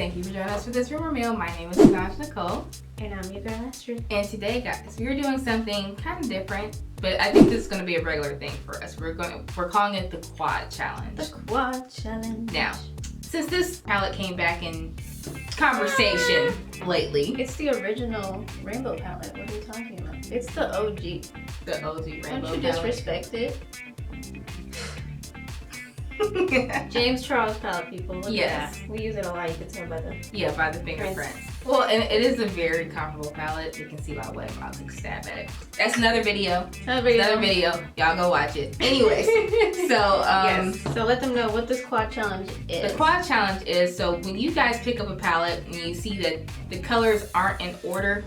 Thank you for joining us for this rumor mill. My name is Tenaj Nicole. And I'm your girl Astrid. And today, guys, we're doing something kind of different, but I think this is going to be a regular thing for us. We're calling it the quad challenge. The quad challenge. Now, since this palette came back in conversation lately. It's the original rainbow palette. What are you talking about? It's the OG. The OG rainbow palette. Don't you disrespect it? James Charles palette, people. Look at that. We use it a lot. You can tell by the by the fingerprints. Well, and it is a very comfortable palette. You can see why what I'll take a stab at it. That's another video. Another video. Y'all go watch it. Anyways, so yes. So let them know what this quad challenge is. The quad challenge is, so when you guys pick up a palette and you see that the colors aren't in order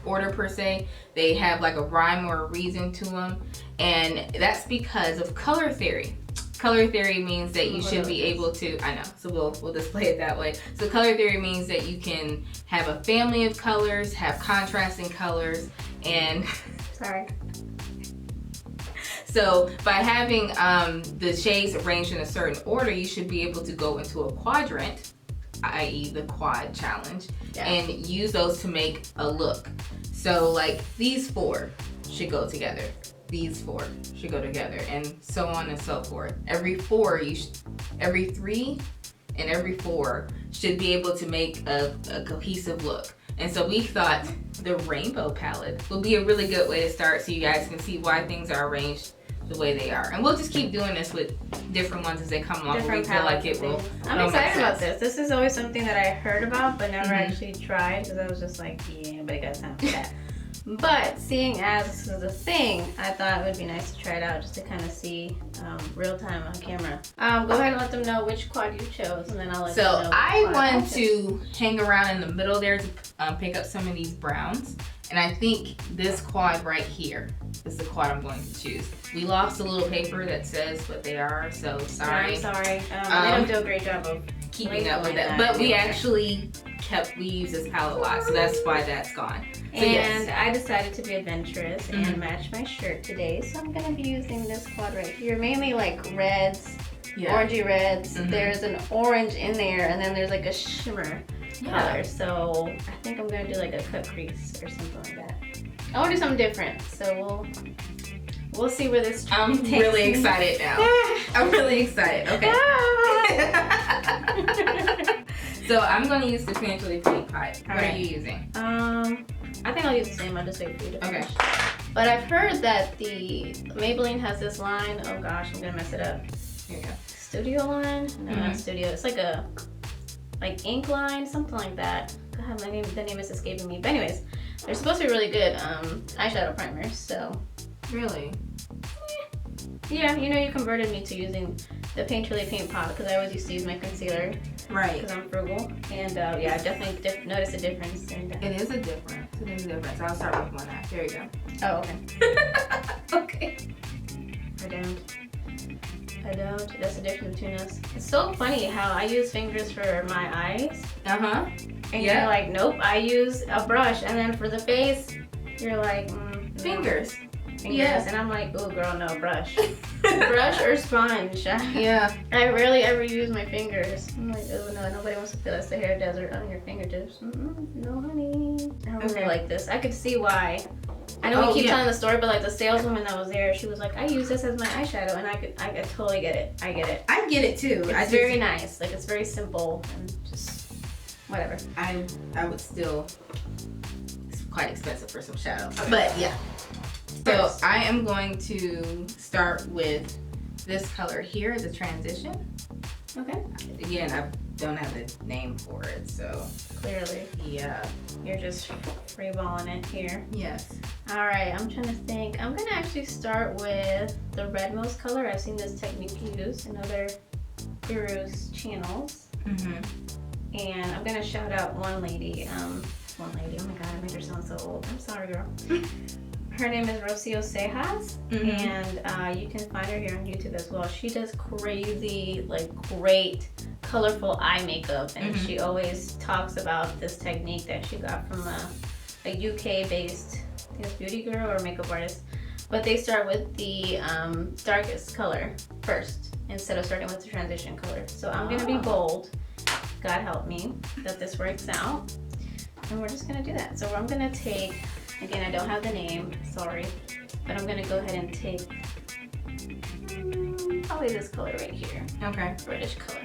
per se, they have like a rhyme or a reason to them, and that's because of color theory. Color theory means that you should be able to, I know, so we'll display it that way. So color theory means that you can have a family of colors, have contrasting colors, and sorry. So by having the shades arranged in a certain order, you should be able to go into a quadrant, i.e. the quad challenge, and use those to make a look. So like these four should go together. These four should go together, and so on and so forth. Every three and every four should be able to make a cohesive look. And so we thought the rainbow palette would be a really good way to start, so you guys can see why things are arranged the way they are. And we'll just keep doing this with different ones as they come along. We feel like it will. I'm excited about this. This is always something that I heard about but never actually tried, because I was just like, yeah, but I got time for that. But seeing as this is a thing, I thought it would be nice to try it out just to kind of see real time on camera. Go ahead and let them know which quad you chose, and then I'll let them know. So I wanted to hang around in the middle there to pick up some of these browns. And I think this quad right here is the quad I'm going to choose. We lost a little paper that says what they are, so sorry. I'm sorry. They don't do a great job of keeping up with that. But we actually we use this palette a lot, so that's why that's gone. So and I decided to be adventurous and match my shirt today, so I'm gonna be using this quad right here. Mainly like reds, orangey reds. There's an orange in there, and then there's like a shimmer color. So I think I'm gonna do like a cut crease or something like that. I want to do something different, so we'll see where this takes I'm really excited now. I'm really excited. Okay. So I'm going to use the Painterly Paint Pot. What are you using? I think I'll use the same. I'll just wait for you to finish. Okay. But I've heard that the Maybelline has this line. Oh gosh, I'm gonna mess it up. Here you go. Studio line? No, not Studio. It's like a ink line, something like that. God, the name is escaping me. But anyways, they're supposed to be really good eyeshadow primers. So. Really? Yeah, you know, you converted me to using the Painterly Paint Pot because I always used to use my concealer. Right. Because I'm frugal. And yeah, I definitely noticed a difference. It is a difference. It is a difference. I'll start with one eye. There you go. Oh, okay. Okay. I don't. That's the difference between us. It's so funny how I use fingers for my eyes. And you're like, nope, I use a brush. And then for the face, you're like, fingers. Yes, and I'm like, oh girl, no, brush. Brush or sponge. Yeah. I rarely ever use my fingers. I'm like, oh no, nobody wants to feel it's the hair desert on your fingertips. No honey. I don't really like this. I could see why. I know we keep telling the story, but like the saleswoman that was there, she was like, I use this as my eyeshadow, and I totally get it. I get it. I get it too. It's very nice. Like it's very simple and just whatever. I would still, it's quite expensive for some shadow. But yeah. So I am going to start with this color here as a transition. Okay. Again, I don't have the name for it, so. Clearly. Yeah. You're just freeballing it here. Yes. All right, I'm trying to think. I'm gonna actually start with the redmost color. I've seen this technique used in other gurus' channels. And I'm gonna shout out one lady. Oh my God, I made her sound so old. I'm sorry, girl. Her name is Rocio Cejas, and you can find her here on YouTube as well. She does crazy, like great, colorful eye makeup, and she always talks about this technique that she got from a UK-based, I think it's beauty guru or makeup artist. But they start with the darkest color first, instead of starting with the transition color. So I'm gonna be bold, God help me that this works out. And we're just gonna do that. So I'm gonna take, again, I don't have the name, sorry, but I'm gonna go ahead and take probably this color right here. Okay. Reddish color.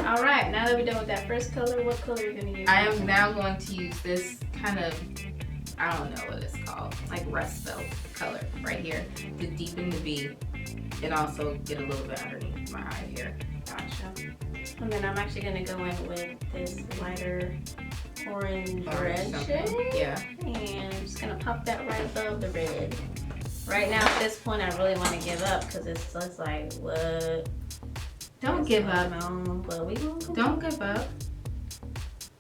Alright, now that we're done with that first color, what color are you going to use? I am now going to use this kind of, I don't know what it's called, like rust belt color right here to deepen the V and also get a little bit underneath my eye here. Gotcha. And then I'm actually going to go in with this lighter orange red shade. Yeah. And I'm just going to pop that right above the red. Right now at this point I really want to give up because it's just like, what? Don't give up. But we gonna continue. Don't give up.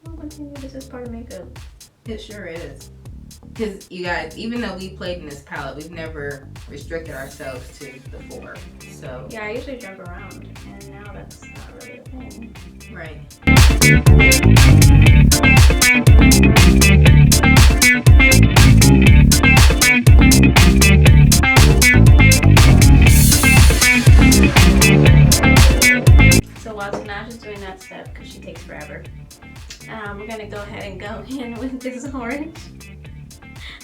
We'll continue. This is part of makeup. It sure is. Because you guys, even though we played in this palette, we've never restricted ourselves to the 4. So yeah, I usually jump around, and now that's not really a thing. right. So while Tenaj is doing that step, because she takes forever, we're gonna go ahead and go in with this orange.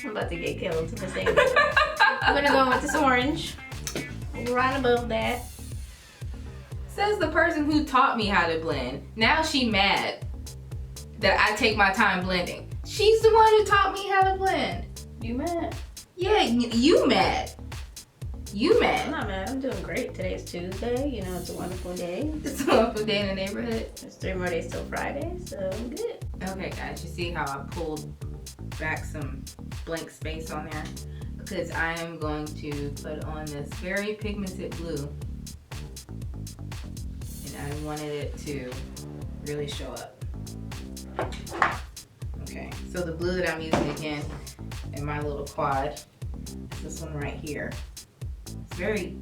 I'm about to get killed to the same. I'm gonna go in with this orange, right above that. Says the person who taught me how to blend. Now she mad that I take my time blending. She's the one who taught me how to blend. You mad? Yeah, you mad. You I'm mad. not mad. I'm doing great. Today's Tuesday. You know, it's a wonderful day. It's a wonderful day in the neighborhood. There's 3 more days till Friday, so I'm good. Okay, guys, you see how I pulled back some blank space on there? Because I am going to put on this very pigmented blue. And I wanted it to really show up. Okay, so the blue that I'm using again in my little quad is this one right here. It's very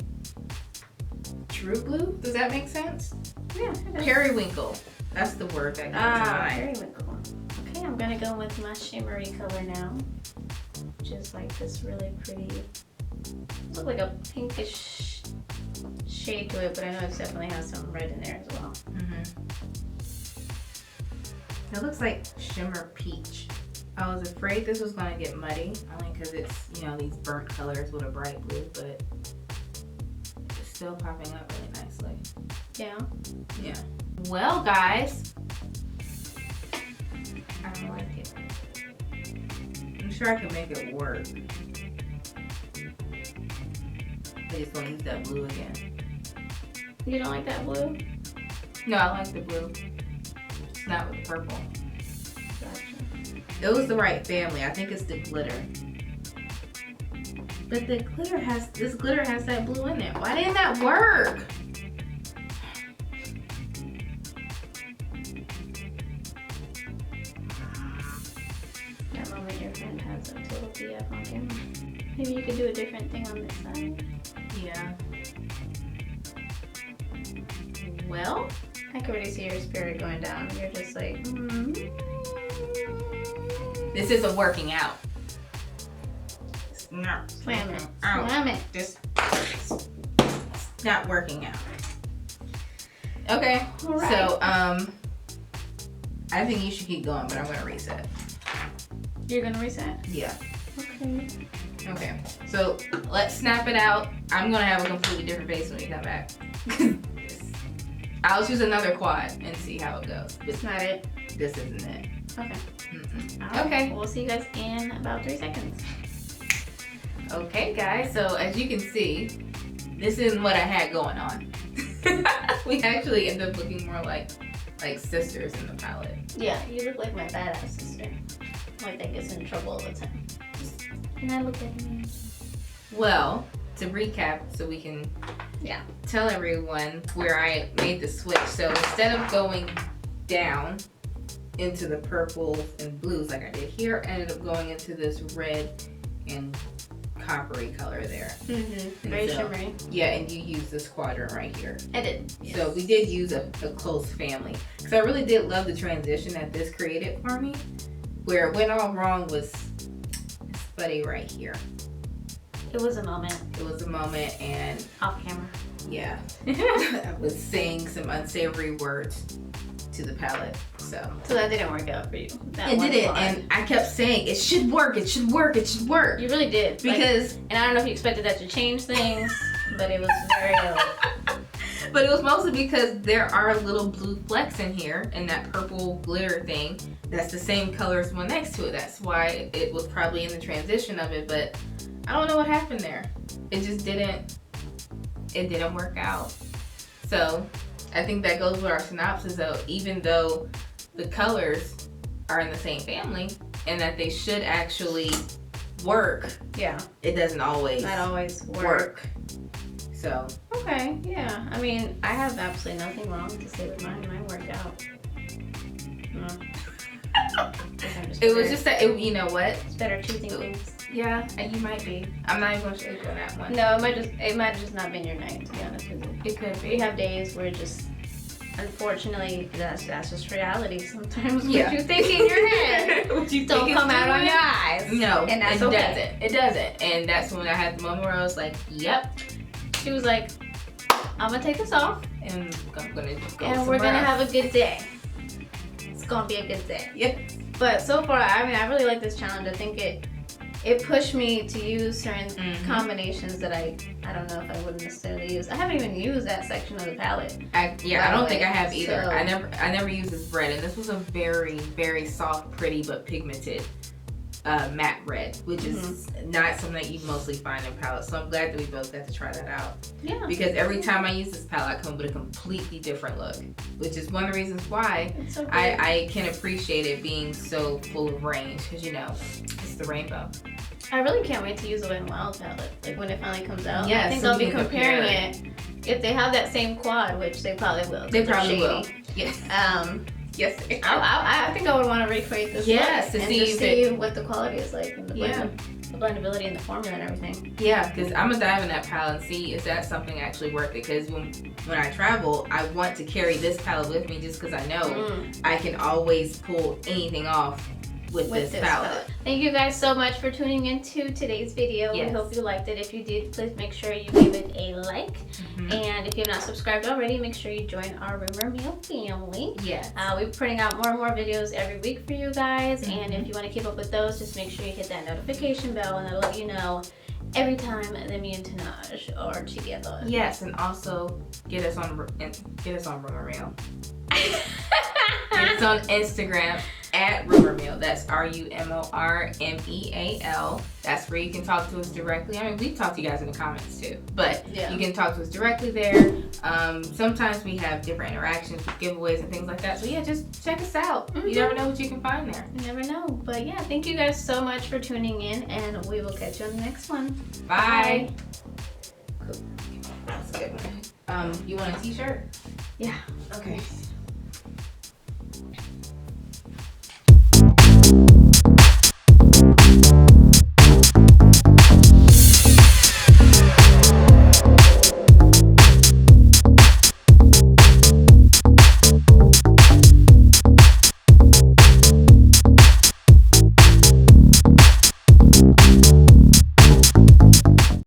true blue. Does that make sense? Yeah, it does. Periwinkle. That's the word that comes to mind. Periwinkle. Okay, I'm gonna go with my shimmery color now. Just like this really pretty, looks like a pinkish shade to it, but I know it definitely has some red in there as well. It looks like shimmer peach. I was afraid this was gonna get muddy, only because it's, you know, these burnt colors with a bright blue, but it's still popping up really nicely. Yeah. Yeah. Well, guys, I don't like it. I'm sure I can make it work. I just gonna use that blue again. You don't like that blue? No, I like the blue. It's not with the purple. Gotcha. It was the right family. I think it's the glitter. But the glitter has, this glitter has that blue in there. Why didn't that work? That moment your friend has a total PF on camera. Maybe you could do a different thing on this side. Yeah. Well, I can already see your spirit going down. You're just like, this isn't working out. It's not slam it. out. Slam it. Just it's not working out. Okay. All right. So, I think you should keep going, but I'm gonna reset. You're gonna reset? Yeah. Okay. Okay. So let's snap it out. I'm gonna have a completely different face when we come back. I'll choose another quad and see how it goes. It's not it. This isn't it. Okay. Mm-mm. All right. Okay. We'll see you guys in about 3 seconds. Okay, guys. So as you can see, this isn't what I had going on. We actually end up looking more like sisters in the palette. Yeah, you look like my badass sister. Like that gets in trouble all the time. And I look like me. Well, to recap, so we can tell everyone where I made the switch. So instead of going down into the purples and blues like I did here, I ended up going into this red and coppery color there. Very shimmery. Yeah, and you use this quadrant right here. I did. Yes. So we did use a close family. Because I really did love the transition that this created for me. Where it went all wrong was this buddy right here. It was a moment. It was a moment, and off camera. Yeah. I was saying some unsavory words to the palette. So that didn't work out for you. It didn't, and I kept saying it should work, it should work, it should work. You really did. Because and I don't know if you expected that to change things, but it was very But it was mostly because there are little blue flecks in here and that purple glitter thing. That's the same color as the one next to it. That's why it was probably in the transition of it, but I don't know what happened there. It just didn't work out. So I think that goes with our synopsis though, even though the colors are in the same family and that they should actually work. Yeah. It doesn't always. Not always work. So. Okay, yeah. I mean, I have absolutely nothing wrong to say with mine. Mine worked out. It was just that, you know what? It's better choosing things. Yeah, and you might be. I'm not even gonna shade you on that one. No, it might have just not been your night, to be honest with you. It could be. We have days where just, unfortunately, that's just reality. Sometimes Yeah. what you think in your head what you don't come out on your eyes. No, and that's okay. It doesn't. And that's when I had the moment where I was like, yep. She was like, I'm gonna take this off, and I'm gonna go and we're gonna have a good day. It's gonna be a good day. Yep. But so far, I mean, I really like this challenge. I think it pushed me to use certain combinations that I don't know if I wouldn't necessarily use. I haven't even used that section of the palette. I don't think I have either. So, I never used this red, and this was a very, very soft, pretty, but pigmented matte red, which is not something that you mostly find in palettes. So I'm glad that we both got to try that out. Yeah. Because every time I use this palette, I come with a completely different look, which is one of the reasons why so I can appreciate it being so full of range, because you know, it's the rainbow. I really can't wait to use the Wet n Wild palette, like when it finally comes out. Yes, I think so I'll we be can comparing compare it. If they have that same quad, which they probably will. They probably will. Yes. Yes. I think I would want to recreate this. Yes, look to and see just see what the quality is like and the blendability and the formula and everything. Yeah, because I'm gonna dive in that palette and see if that's something actually worth it. Because when I travel, I want to carry this palette with me just because I know I can always pull anything off with this palette. Thank you guys so much for tuning into today's video. Yes. We hope you liked it. If you did, please make sure you give it a like. And if you have not subscribed already, make sure you join our Rumor Mill family. Yes. We're putting out more and more videos every week for you guys. And if you want to keep up with those, just make sure you hit that notification bell, and that'll let you know every time that me and Tenaj are together. Yes, and also get us on Rumor Mill. Get us on Instagram at Rumor Mill. That's RUMORMEAL. That's where you can talk to us directly. I mean, we talk to you guys in the comments too, but you can talk to us directly there. Sometimes we have different interactions with giveaways and things like that. So yeah, just check us out. You never know what you can find there. You never know. But yeah, thank you guys so much for tuning in, and we will catch you on the next one. Bye. Cool. That's a good one. You want a t-shirt? Yeah. Okay.